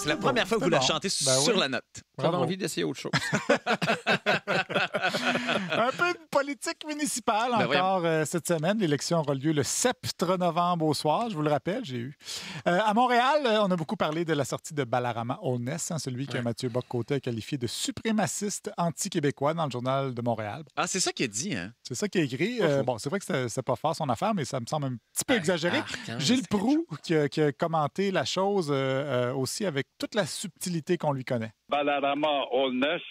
C'est la première fois que vous la chantez sur la note. J'avais envie d'essayer autre chose. Un peu de politique municipale encore cette semaine. L'élection aura lieu le 7 novembre au soir, je vous le rappelle, j'ai eu. À Montréal, on a beaucoup parlé de la sortie de Balarama Holness, celui que Mathieu Bock-Côté a qualifié de suprémaciste anti-québécois dans le Journal de Montréal. Ah, c'est ça qu'il a dit, hein? C'est ça qui est écrit. Bon, c'est vrai que c'est pas fort son affaire, mais ça me semble un petit peu exagéré. Gilles Proulx qui a commenté la chose aussi avec toute la subtilité qu'on lui connaît. Balarama Holness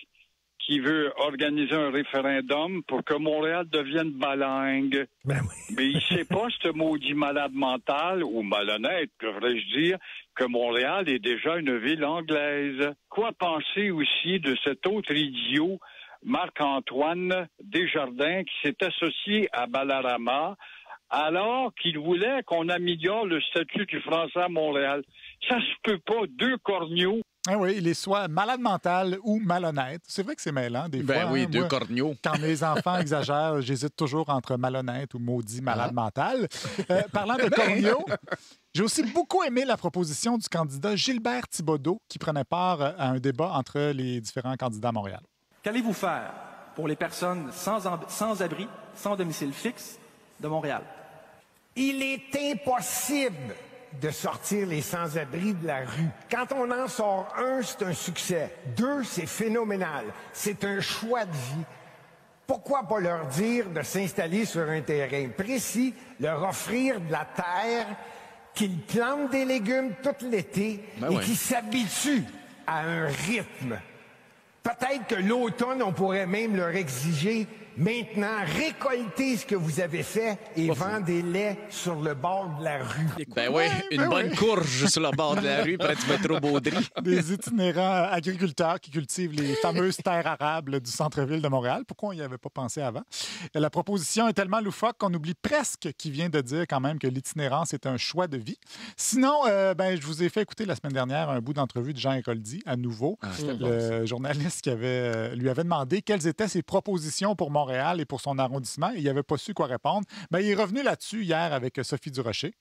qui veut organiser un référendum pour que Montréal devienne balingue. Ben oui. Mais il sait pas, ce maudit malade mental, ou malhonnête, devrais-je dire, que Montréal est déjà une ville anglaise. Quoi penser aussi de cet autre idiot, Marc-Antoine Desjardins, qui s'est associé à Balarama alors qu'il voulait qu'on améliore le statut du français à Montréal? Ça se peut pas, deux corneaux. Ah oui, il est soit malade mental ou malhonnête. C'est vrai que c'est mêlant des fois. Ben oui, deux moi, corneaux. Quand mes enfants exagèrent, j'hésite toujours entre malhonnête ou maudit malade mental. Parlant de corneaux, j'ai aussi beaucoup aimé la proposition du candidat Gilbert Thibodeau qui prenait part à un débat entre les différents candidats à Montréal. Qu'allez-vous faire pour les personnes sans abri, sans domicile fixe de Montréal? Il est impossible de sortir les sans-abri de la rue. Quand on en sort un, c'est un succès. Deux, c'est phénoménal. C'est un choix de vie. Pourquoi pas leur dire de s'installer sur un terrain précis, leur offrir de la terre, qu'ils plantent des légumes tout l'été et qu'ils s'habituent à un rythme. Peut-être que l'automne, on pourrait même leur exiger maintenant, récoltez ce que vous avez fait et vendez-les sur le bord de la rue. Ben oui, une bonne courge sur le bord de la rue près du métro Baudry. Des itinérants agriculteurs qui cultivent les fameuses terres arables du centre-ville de Montréal. Pourquoi on n'y avait pas pensé avant? La proposition est tellement loufoque qu'on oublie presque qu'il vient de dire quand même que l'itinérance est un choix de vie. Sinon, je vous ai fait écouter la semaine dernière un bout d'entrevue de Jean Héroldi, à nouveau, le journaliste qui lui avait demandé quelles étaient ses propositions pour Montréal et pour son arrondissement. Il n'avait pas su quoi répondre. Il est revenu là-dessus hier avec Sophie Durocher.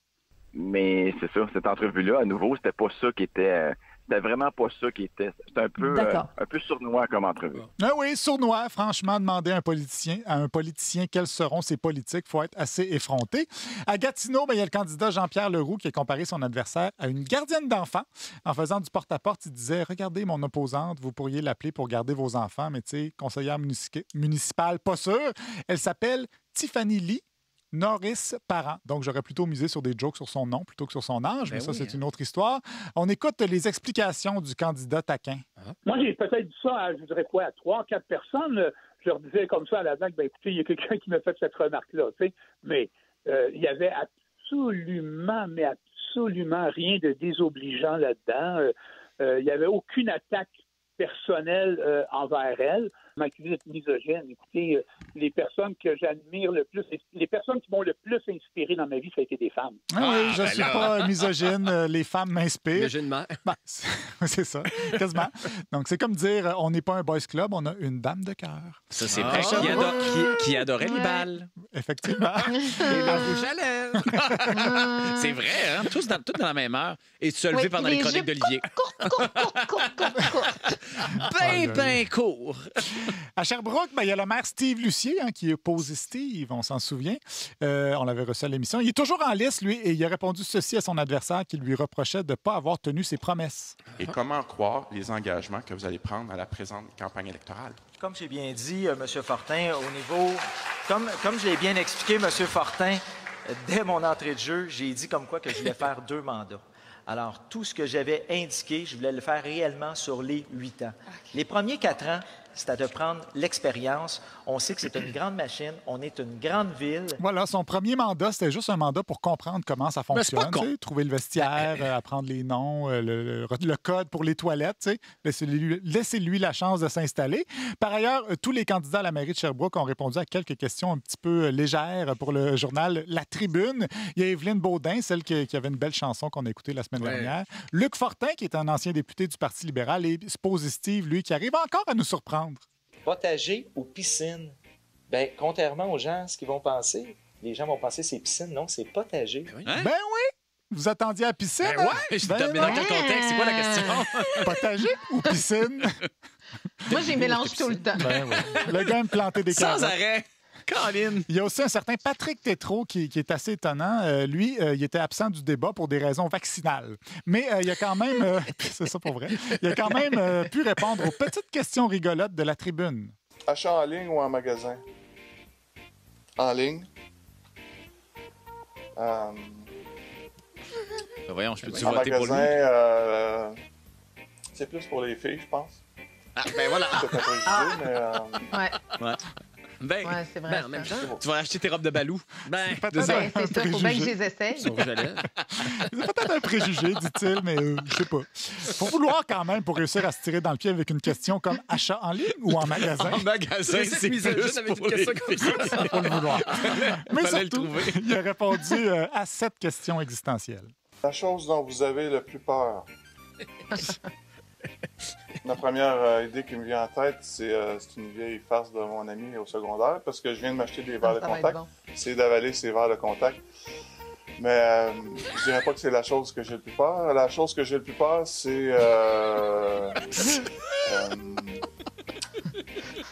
Mais c'est ça, cette entrevue-là, à nouveau, c'était pas ça qui était... C'était vraiment pas ça qui était... C'était un peu sournois comme entrevue. Ah oui, sournois. Franchement, demander à un politicien quelles seront ses politiques, il faut être assez effronté. À Gatineau, il y a le candidat Jean-Pierre Leroux qui a comparé son adversaire à une gardienne d'enfants. En faisant du porte-à-porte, il disait « Regardez mon opposante, vous pourriez l'appeler pour garder vos enfants, mais tu sais, conseillère municipale, pas sûr. Elle s'appelle Tiffany Lee. Norris Parent. Donc, j'aurais plutôt misé sur des jokes sur son nom plutôt que sur son âge, mais ça, c'est une autre histoire. On écoute les explications du candidat taquin. Moi, j'ai peut-être dit ça à, je dirais quoi, à 3-4 personnes. Je leur disais comme ça à la blague, écoutez, il y a quelqu'un qui m'a fait cette remarque-là, tu sais. Mais il y avait absolument rien de désobligeant là-dedans. Il n'y avait aucune attaque personnelle envers elle. M'accusé d'être misogyne. Écoutez, les personnes que j'admire le plus, les personnes qui m'ont le plus inspiré dans ma vie, ça a été des femmes. Oui, je ne suis pas misogyne. Les femmes m'inspirent. Misogynement. C'est ça, quasiment. Donc, c'est comme dire, on n'est pas un boys club, on a une dame de cœur. Ça, c'est vrai. Qui adorait les balles. Effectivement. Et la rouge à lèvres. C'est vrai, hein? Tous dans la même heure. Et se lever pendant les chroniques d'Olivier. Ben court. À Sherbrooke, il y a le maire Steve Lucier qui est opposé Steve, on s'en souvient. On l'avait reçu à l'émission. Il est toujours en lice, lui, et il a répondu ceci à son adversaire qui lui reprochait de ne pas avoir tenu ses promesses. Et comment croire les engagements que vous allez prendre à la présente campagne électorale? Comme j'ai bien dit, M. Fortin, au niveau... Comme je l'ai bien expliqué, M. Fortin, dès mon entrée de jeu, j'ai dit comme quoi que je voulais faire 2 mandats. Alors, tout ce que j'avais indiqué, je voulais le faire réellement sur les 8 ans. Okay. Les premiers 4 ans, c'était de prendre l'expérience. On sait que c'est une grande machine. On est une grande ville. Voilà, son premier mandat, c'était juste un mandat pour comprendre comment ça fonctionne. Trouver le vestiaire, apprendre les noms, le code pour les toilettes. Laissez-lui la chance de s'installer. Par ailleurs, tous les candidats à la mairie de Sherbrooke ont répondu à quelques questions un petit peu légères pour le journal La Tribune. Il y a Évelyne Baudin, celle qui avait une belle chanson qu'on a écoutée la semaine dernière. Luc Fortin, qui est un ancien député du Parti libéral, et Supposé Steve, lui, qui arrive encore à nous surprendre. Potager ou piscine? Bien, contrairement aux gens, ce qu'ils vont penser, les gens vont penser c'est piscine. Non, c'est potager. Ben oui! Vous attendiez à la piscine? Ben ouais, mais dans quel contexte? C'est quoi la question? Potager ou piscine? Moi, j'ai mélange tout le temps. Ben oui. Le gars me plantait des carottes. Sans arrêt. Colin. Il y a aussi un certain Patrick Tétrault qui est assez étonnant. Lui, il était absent du débat pour des raisons vaccinales. Mais il a quand même... c'est ça pour vrai. Il a quand même pu répondre aux petites questions rigolotes de la tribune. Achat en ligne ou en magasin? En ligne. Voyons, je peux-tu en voter pour lui? C'est plus pour les filles, je pense. Ah, ben voilà. C'est un préjugé, mais... Ouais. Ben, ouais, c'est vrai. En même temps, tu vas acheter tes robes de balou. C'est ça. Il faut bien que je les essaye. C'est peut-être un préjugé, dit-il, mais je sais pas. Faut vouloir quand même pour réussir à se tirer dans le pied avec une question comme achat en ligne ou en magasin. En magasin, c'est plus avec pour une question comme ça. Faut le vouloir. Mais surtout, il a répondu à 7 questions existentielles. La chose dont vous avez le plus peur? La première idée qui me vient en tête, c'est une vieille farce de mon ami au secondaire, parce que je viens de m'acheter des verres de contact. Bon. C'est d'avaler ces verres de contact. Mais je dirais pas que c'est la chose que j'ai le plus peur. La chose que j'ai le plus peur, c'est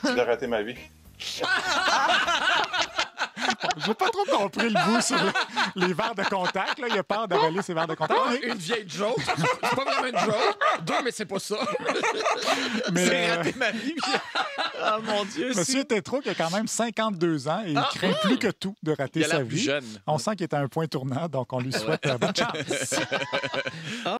de rater ma vie. J'ai pas trop compris le bout sur les verres de contact. Là. Il a peur d'avaler ses verres de contact. Une vieille joke. C'est pas vraiment une joke. Deux, mais c'est pas ça. C'est raté ma vie. Oh mon Dieu. Monsieur Tétrault, qui a quand même 52 ans et il craint plus que tout de rater sa vie. Jeune. On sent qu'il est à un point tournant, donc on lui souhaite bonne chance.